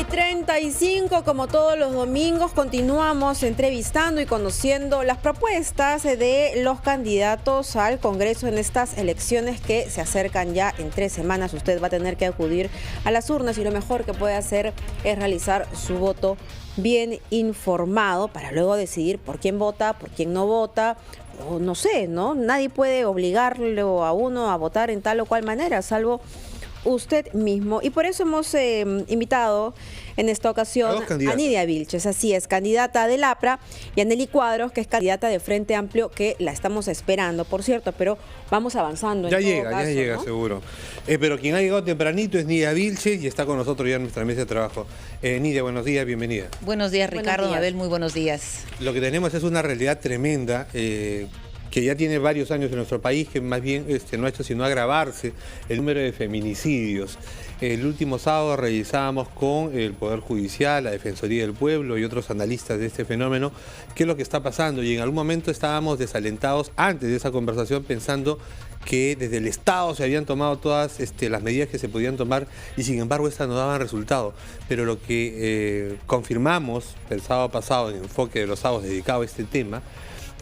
9:35, como todos los domingos, continuamos entrevistando y conociendo las propuestas de los candidatos al Congreso en estas elecciones que se acercan ya en 3 semanas. Usted va a tener que acudir a las urnas y lo mejor que puede hacer es realizar su voto bien informado para luego decidir por quién vota, por quién no vota. O no sé, ¿no? Nadie puede obligarlo a uno a votar en tal o cual manera, salvo usted mismo. Y por eso hemos invitado en esta ocasión a Nidia Vilches, así es, candidata del APRA, y a Nelly Cuadros, que es candidata de Frente Amplio, que la estamos esperando, por cierto, pero vamos avanzando. Ya llega, ¿no? Seguro. Pero quien ha llegado tempranito es Nidia Vilches y está con nosotros ya en nuestra mesa de trabajo. Nidia, buenos días, bienvenida. Buenos días, Ricardo, Mabel, muy buenos días. Lo que tenemos es una realidad tremenda, que ya tiene varios años en nuestro país, que más bien no ha hecho sino agravarse el número de feminicidios. El último sábado revisábamos con el Poder Judicial, la Defensoría del Pueblo y otros analistas de este fenómeno qué es lo que está pasando, y en algún momento estábamos desalentados antes de esa conversación pensando que desde el Estado se habían tomado todas las medidas que se podían tomar y sin embargo estas no daban resultado. Pero lo que confirmamos el sábado pasado en el enfoque de los sábados dedicado a este tema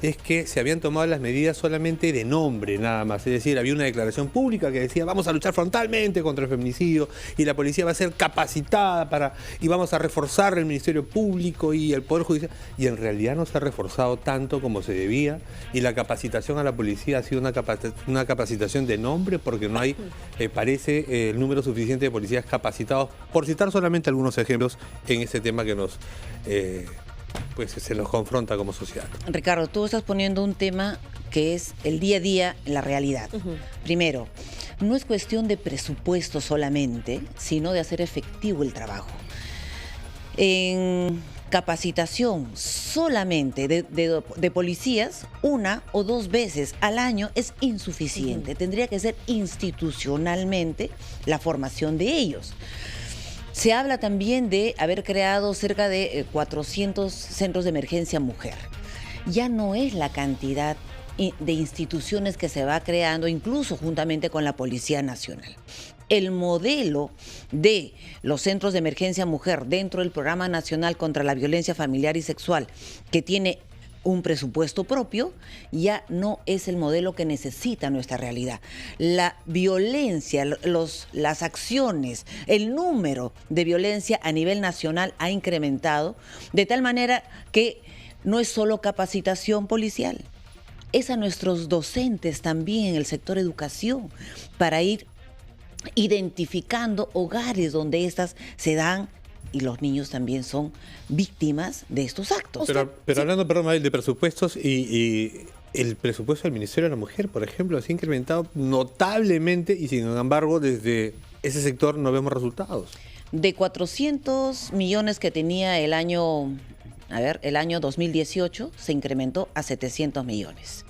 es que se habían tomado las medidas solamente de nombre nada más, es decir, había una declaración pública que decía vamos a luchar frontalmente contra el feminicidio y la policía va a ser capacitada y vamos a reforzar el Ministerio Público y el Poder Judicial, y en realidad no se ha reforzado tanto como se debía, y la capacitación a la policía ha sido una capacitación de nombre porque no hay, parece, el número suficiente de policías capacitados, por citar solamente algunos ejemplos en este tema que nos... pues se nos confronta como sociedad. Ricardo, tú estás poniendo un tema que es el día a día, la realidad. Primero, no es cuestión de presupuesto solamente, sino de hacer efectivo el trabajo. En capacitación solamente de policías, 1 o 2 veces al año es insuficiente. Tendría que ser institucionalmente la formación de ellos. Se habla también de haber creado cerca de 400 centros de emergencia mujer. Ya no es la cantidad de instituciones que se va creando, incluso juntamente con la Policía Nacional. El modelo de los centros de emergencia mujer dentro del Programa Nacional contra la Violencia Familiar y Sexual, que tiene un presupuesto propio, ya no es el modelo que necesita nuestra realidad. La violencia, las acciones, el número de violencia a nivel nacional ha incrementado de tal manera que no es solo capacitación policial, es a nuestros docentes también en el sector educación para ir identificando hogares donde estas se dan, y los niños también son víctimas de estos actos. Pero hablando, perdón, Mabel, de presupuestos y el presupuesto del Ministerio de la Mujer, por ejemplo, se ha incrementado notablemente y sin embargo desde ese sector no vemos resultados. De 400 millones que tenía el año 2018 se incrementó a 700 millones.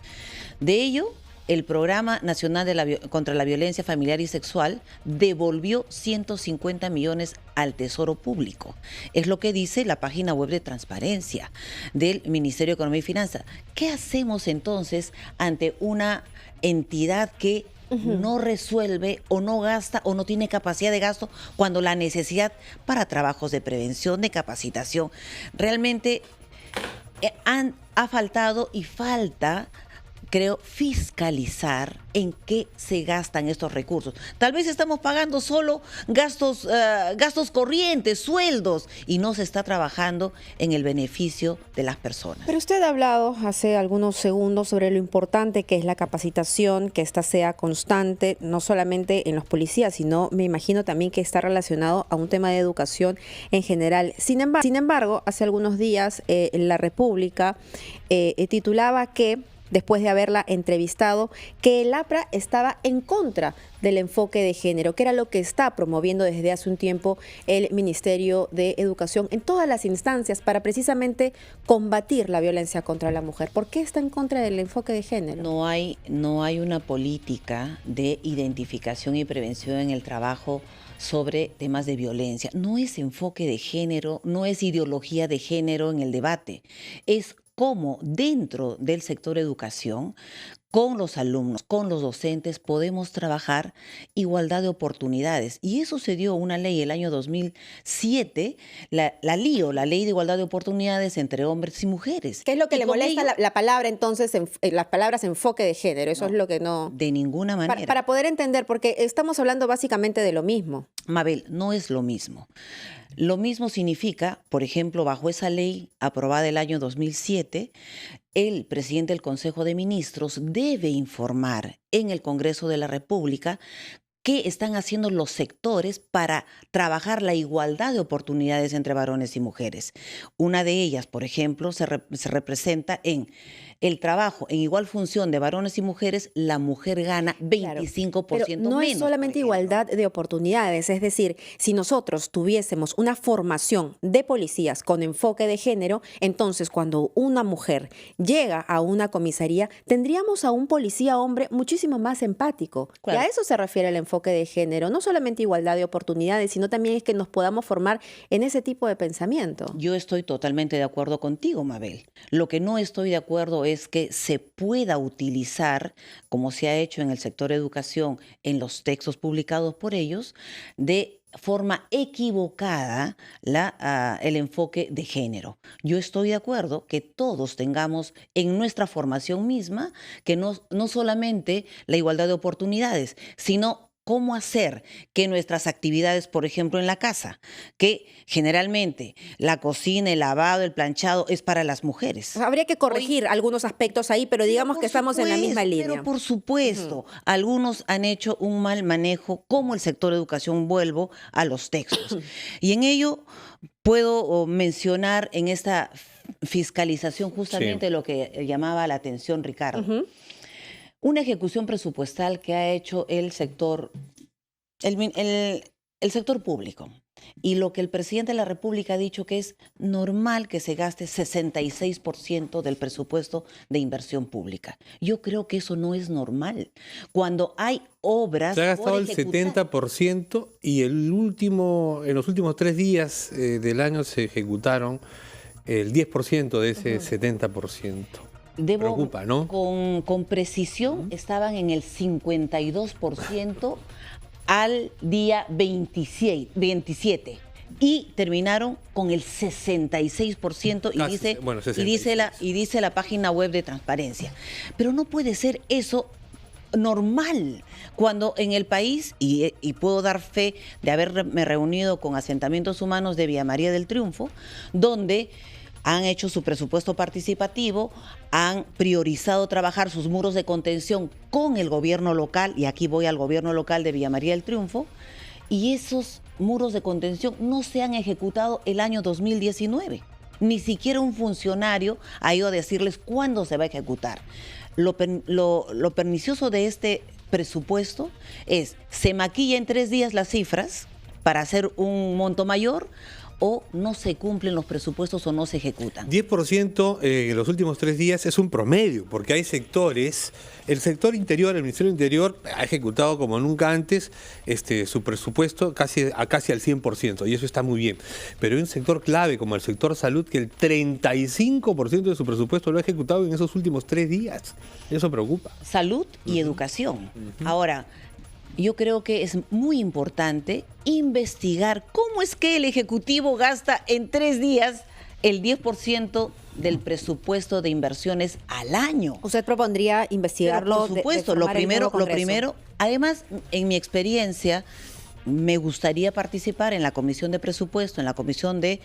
De ello, el Programa Nacional contra la Violencia Familiar y Sexual devolvió 150 millones al Tesoro Público. Es lo que dice la página web de transparencia del Ministerio de Economía y Finanzas. ¿Qué hacemos entonces ante una entidad que no resuelve o no gasta o no tiene capacidad de gasto cuando la necesidad para trabajos de prevención, de capacitación, realmente ha faltado y falta, creo, fiscalizar en qué se gastan estos recursos? Tal vez estamos pagando solo gastos corrientes, sueldos, y no se está trabajando en el beneficio de las personas. Pero usted ha hablado hace algunos segundos sobre lo importante que es la capacitación, que ésta sea constante, no solamente en los policías, sino me imagino también que está relacionado a un tema de educación en general. Sin embargo, hace algunos días La República titulaba que, después de haberla entrevistado, que el APRA estaba en contra del enfoque de género, que era lo que está promoviendo desde hace un tiempo el Ministerio de Educación en todas las instancias para precisamente combatir la violencia contra la mujer. ¿Por qué está en contra del enfoque de género? No hay una política de identificación y prevención en el trabajo sobre temas de violencia. No es enfoque de género, no es ideología de género en el debate, es cómo dentro del sector educación con los alumnos, con los docentes, podemos trabajar igualdad de oportunidades. Y eso se dio una ley el año 2007, la LIO, la Ley de Igualdad de Oportunidades entre hombres y mujeres. ¿Qué es lo que Y le con molesta ello, la palabra entonces, las palabras enfoque de género? Eso es lo que no... de ninguna manera. Para poder entender, porque estamos hablando básicamente de lo mismo. Mabel, no es lo mismo. Lo mismo significa, por ejemplo, bajo esa ley aprobada el año 2007, el presidente del Consejo de Ministros debe informar en el Congreso de la República qué están haciendo los sectores para trabajar la igualdad de oportunidades entre varones y mujeres. Una de ellas, por ejemplo, se representa en el trabajo en igual función de varones y mujeres, la mujer gana 25% Pero no menos. es solamente igualdad de oportunidades, es decir, si nosotros tuviésemos una formación de policías con enfoque de género, entonces cuando una mujer llega a una comisaría, tendríamos a un policía hombre muchísimo más empático. Claro. Y a eso se refiere el enfoque de género, no solamente igualdad de oportunidades, sino también es que nos podamos formar en ese tipo de pensamiento. Yo estoy totalmente de acuerdo contigo, Mabel. Lo que no estoy de acuerdo es que se pueda utilizar, como se ha hecho en el sector educación, en los textos publicados por ellos, de forma equivocada el enfoque de género. Yo estoy de acuerdo que todos tengamos en nuestra formación misma que no solamente la igualdad de oportunidades, sino cómo hacer que nuestras actividades, por ejemplo, en la casa, que generalmente la cocina, el lavado, el planchado es para las mujeres. Habría que corregir algunos aspectos ahí, pero digamos que estamos en la misma línea. Pero por supuesto, algunos han hecho un mal manejo, como el sector educación, vuelvo a los textos. Y en ello puedo mencionar en esta fiscalización justamente lo que llamaba la atención Ricardo. Una ejecución presupuestal que ha hecho el sector, el sector público. Y lo que el presidente de la República ha dicho que es normal que se gaste 66% del presupuesto de inversión pública. Yo creo que eso no es normal. Cuando hay obras... Se ha gastado el 70% y en los últimos 3 días del año se ejecutaron el 10% de ese 70%. Preocupa, ¿no? Con precisión estaban en el 52% al día 27 y terminaron con el 66% y dice la página web de transparencia. Pero no puede ser eso normal cuando en el país, y puedo dar fe de haberme reunido con asentamientos humanos de Villa María del Triunfo, donde han hecho su presupuesto participativo, han priorizado trabajar sus muros de contención con el gobierno local, y aquí voy al gobierno local de Villa María del Triunfo, y esos muros de contención no se han ejecutado el año 2019. Ni siquiera un funcionario ha ido a decirles cuándo se va a ejecutar. Lo pernicioso de este presupuesto es, se maquilla en 3 días las cifras para hacer un monto mayor, o no se cumplen los presupuestos o no se ejecutan. 10% en los últimos 3 días es un promedio, porque hay sectores, el sector interior, el Ministerio del Interior ha ejecutado como nunca antes su presupuesto casi al 100%, y eso está muy bien. Pero hay un sector clave como el sector salud que el 35% de su presupuesto lo ha ejecutado en esos últimos 3 días. Eso preocupa. Salud y educación. Ahora, yo creo que es muy importante investigar cómo es que el Ejecutivo gasta en 3 días el 10% del presupuesto de inversiones al año. ¿Usted propondría investigarlo? Pero por supuesto, lo primero, además, en mi experiencia, me gustaría participar en la Comisión de Presupuesto, en la Comisión de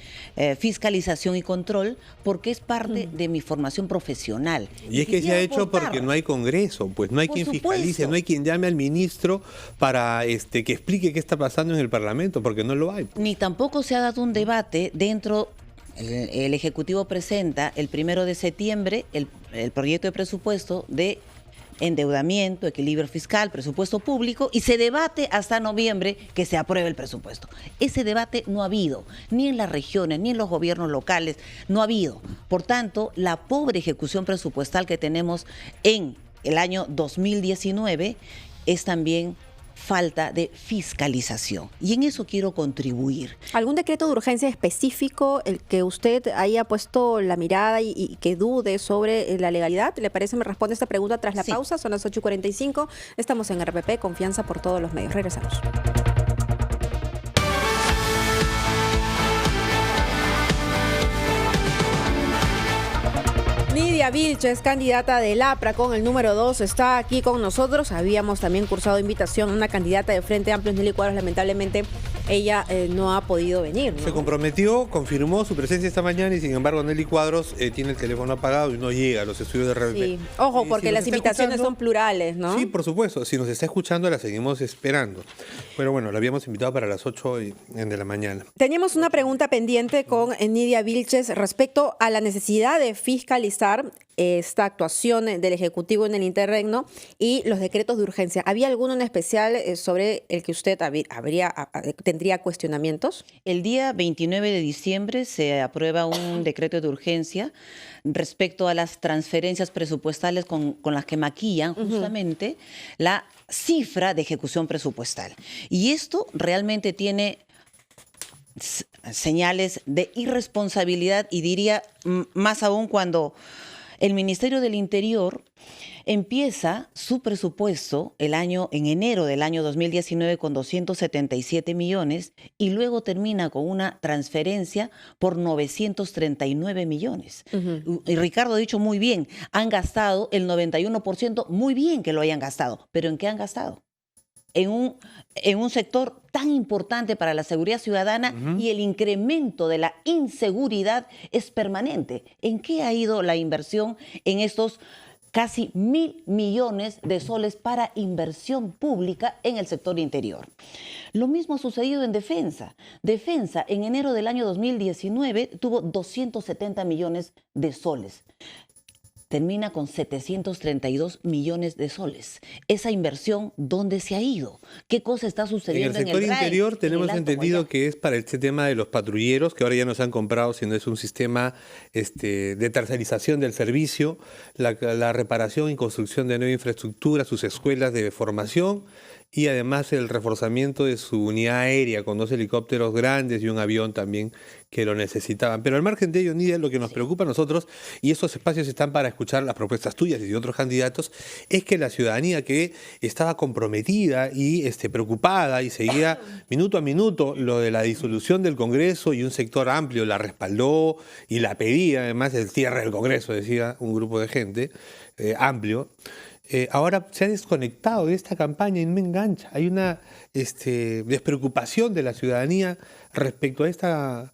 Fiscalización y Control, porque es parte de mi formación profesional. Y es que se ha hecho porque no hay Congreso, pues no hay quien fiscalice, no hay quien llame al ministro para que explique qué está pasando en el Parlamento, porque no lo hay. Ni tampoco se ha dado un debate dentro. El Ejecutivo presenta el 1 de septiembre el proyecto de presupuesto de endeudamiento, equilibrio fiscal, presupuesto público, y se debate hasta noviembre que se apruebe el presupuesto. Ese debate no ha habido, ni en las regiones, ni en los gobiernos locales, no ha habido. Por tanto, la pobre ejecución presupuestal que tenemos en el año 2019 es también falta de fiscalización. Y en eso quiero contribuir. ¿Algún decreto de urgencia específico el que usted haya puesto la mirada y que dude sobre la legalidad? ¿Le parece? Me responde esta pregunta tras la pausa. Son las 8:45. Estamos en RPP, confianza por todos los medios. Regresamos. Nidia Vilches, candidata del APRA con el número 2, está aquí con nosotros. Habíamos también cursado invitación a una candidata de Frente Amplio, Nelly Cuadros. Lamentablemente ella no ha podido venir, ¿no? Se comprometió, confirmó su presencia esta mañana y sin embargo Nelly Cuadros tiene el teléfono apagado y no llega a los estudios de RPP. Sí. Ojo, porque las invitaciones son plurales, ¿no? Sí, por supuesto. Si nos está escuchando, la seguimos esperando. Pero bueno, la habíamos invitado para las 8 de la mañana. Teníamos una pregunta pendiente con Nidia Vilches respecto a la necesidad de fiscalizar esta actuación del Ejecutivo en el interregno y los decretos de urgencia. ¿Había alguno en especial sobre el que usted tendría cuestionamientos? El día 29 de diciembre se aprueba un decreto de urgencia respecto a las transferencias presupuestales con las que maquillan justamente la cifra de ejecución presupuestal. Y esto realmente tiene señales de irresponsabilidad y diría más aún cuando el Ministerio del Interior empieza su presupuesto en enero del año 2019 con 277 millones y luego termina con una transferencia por 939 millones. Y Ricardo ha dicho muy bien, han gastado el 91%, muy bien que lo hayan gastado, pero ¿en qué han gastado? En un sector tan importante para la seguridad ciudadana y el incremento de la inseguridad es permanente. ¿En qué ha ido la inversión en estos casi 1.000 millones de soles para inversión pública en el sector interior? Lo mismo ha sucedido en defensa. Defensa en enero del año 2019 tuvo 270 millones de soles. Termina con 732 millones de soles. Esa inversión, ¿dónde se ha ido? ¿Qué cosa está sucediendo en el sector RAI, interior? Tenemos entendido Guayas? que es para este tema de los patrulleros, que ahora ya nos han comprado, sino es un sistema de tercerización del servicio, la reparación y construcción de nueva infraestructura, sus escuelas de formación y además el reforzamiento de su unidad aérea con 2 helicópteros grandes y un avión también que lo necesitaban. Pero al margen de ello, Nidia, lo que nos preocupa a nosotros, y estos espacios están para escuchar las propuestas tuyas y de otros candidatos, es que la ciudadanía que estaba comprometida y preocupada y seguía minuto a minuto lo de la disolución del Congreso y un sector amplio la respaldó y la pedía, además el cierre del Congreso, decía un grupo de gente amplio. Ahora se ha desconectado de esta campaña y no me engancha. Hay una despreocupación de la ciudadanía respecto a esta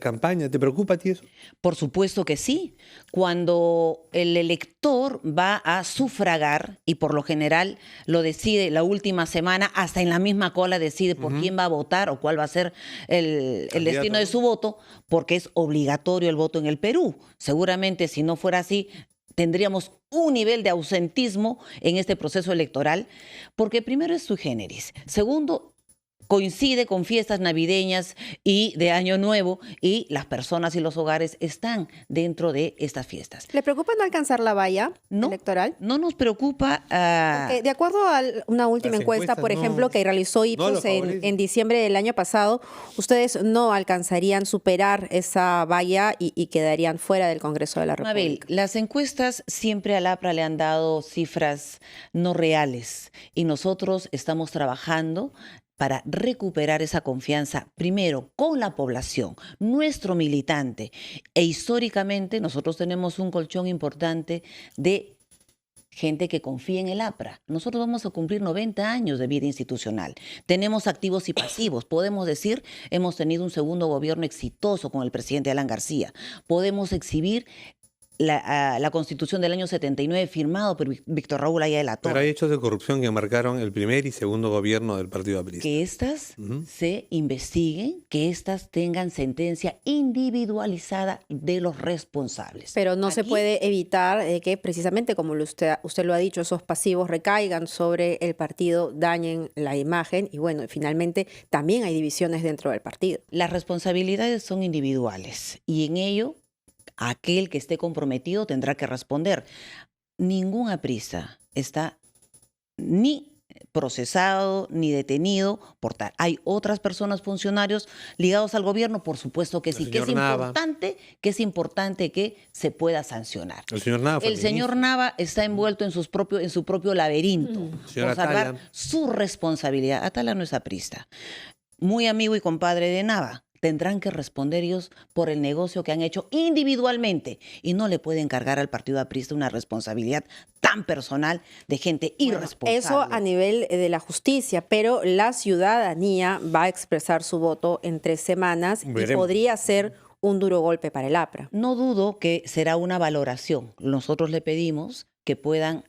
campaña. ¿Te preocupa a ti eso? Por supuesto que sí. Cuando el elector va a sufragar, y por lo general lo decide la última semana, hasta en la misma cola decide por quién va a votar o cuál va a ser el destino de su voto, porque es obligatorio el voto en el Perú. Seguramente si no fuera así, tendríamos un nivel de ausentismo en este proceso electoral, porque primero es sui generis, segundo, coincide con fiestas navideñas y de Año Nuevo y las personas y los hogares están dentro de estas fiestas. ¿Le preocupa no alcanzar la valla electoral? No nos preocupa. Porque de acuerdo a una última encuesta, por ejemplo, que realizó Ipsos en diciembre del año pasado, ustedes no alcanzarían superar esa valla y quedarían fuera del Congreso de la República. Mabel, las encuestas siempre al APRA le han dado cifras no reales y nosotros estamos trabajando para recuperar esa confianza, primero con la población, nuestro militante. E históricamente nosotros tenemos un colchón importante de gente que confía en el APRA. Nosotros vamos a cumplir 90 años de vida institucional. Tenemos activos y pasivos. Podemos decir, hemos tenido un segundo gobierno exitoso con el presidente Alan García. Podemos exhibir la Constitución del año 79 firmado por Víctor Raúl Haya de la Torre. Pero hay hechos de corrupción que marcaron el primer y segundo gobierno del Partido Aprista. Que estas se investiguen, que estas tengan sentencia individualizada de los responsables. Pero no se puede evitar que precisamente, como usted lo ha dicho, esos pasivos recaigan sobre el partido, dañen la imagen y bueno, finalmente también hay divisiones dentro del partido. Las responsabilidades son individuales y en ello aquel que esté comprometido tendrá que responder. Ningún aprista está ni procesado ni detenido por tal. Hay otras personas, funcionarios ligados al gobierno, por supuesto que sí, señor Nava. que es importante que se pueda sancionar. El señor Nava fue El señor Nava está envuelto en su propio laberinto Señor por salvar Atala. su responsabilidad. Atala no es aprista. Muy amigo y compadre de Nava. Tendrán que responder ellos por el negocio que han hecho individualmente y no le pueden cargar al partido aprista una responsabilidad tan personal de gente irresponsable. Eso a nivel de la justicia, pero la ciudadanía va a expresar su voto en 3 semanas y Veremos. podría ser un duro golpe para el APRA. No dudo que será una valoración. Nosotros le pedimos que puedan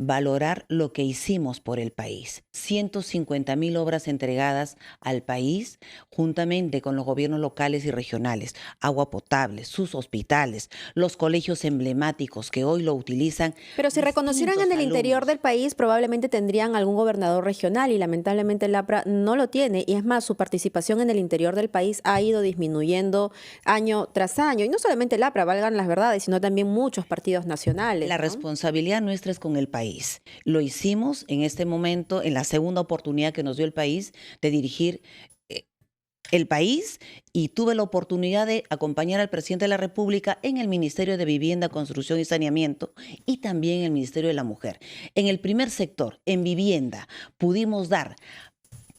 valorar lo que hicimos por el país. 150.000 obras entregadas al país, juntamente con los gobiernos locales y regionales, agua potable, sus hospitales, los colegios emblemáticos que hoy lo utilizan. Pero si reconocieran en el interior del país, probablemente tendrían algún gobernador regional y lamentablemente el APRA no lo tiene. Y es más, su participación en el interior del país ha ido disminuyendo año tras año. Y no solamente el APRA, valgan las verdades, sino también muchos partidos nacionales. La ¿no? responsabilidad nuestra es con el país. Lo hicimos en este momento, en la segunda oportunidad que nos dio el país de dirigir el país, y tuve la oportunidad de acompañar al presidente de la República en el Ministerio de Vivienda, Construcción y Saneamiento y también en el Ministerio de la Mujer. En el primer sector, en vivienda, pudimos dar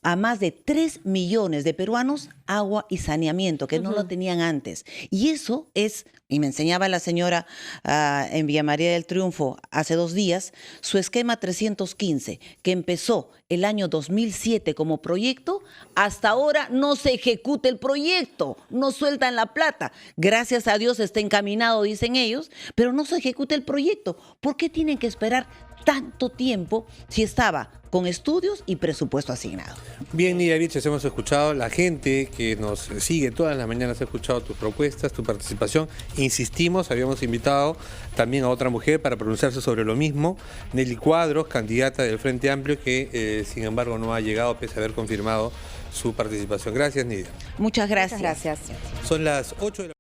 a más de 3 millones de peruanos agua y saneamiento, que no lo tenían antes. Y eso es, y me enseñaba la señora en Villa María del Triunfo hace 2 días, su esquema 315, que empezó el año 2007 como proyecto, hasta ahora no se ejecuta el proyecto, no sueltan la plata. Gracias a Dios está encaminado, dicen ellos, pero no se ejecuta el proyecto. ¿Por qué tienen que esperar tanto tiempo si estaba con estudios y presupuesto asignado? Bien, Nidia Vilches, hemos escuchado, la gente que nos sigue todas las mañanas ha escuchado tus propuestas, tu participación. Insistimos, habíamos invitado también a otra mujer para pronunciarse sobre lo mismo, Nelly Cuadros, candidata del Frente Amplio, que sin embargo no ha llegado pese a haber confirmado su participación. Gracias, Nidia. Muchas gracias. Muchas gracias. Son las 8 de la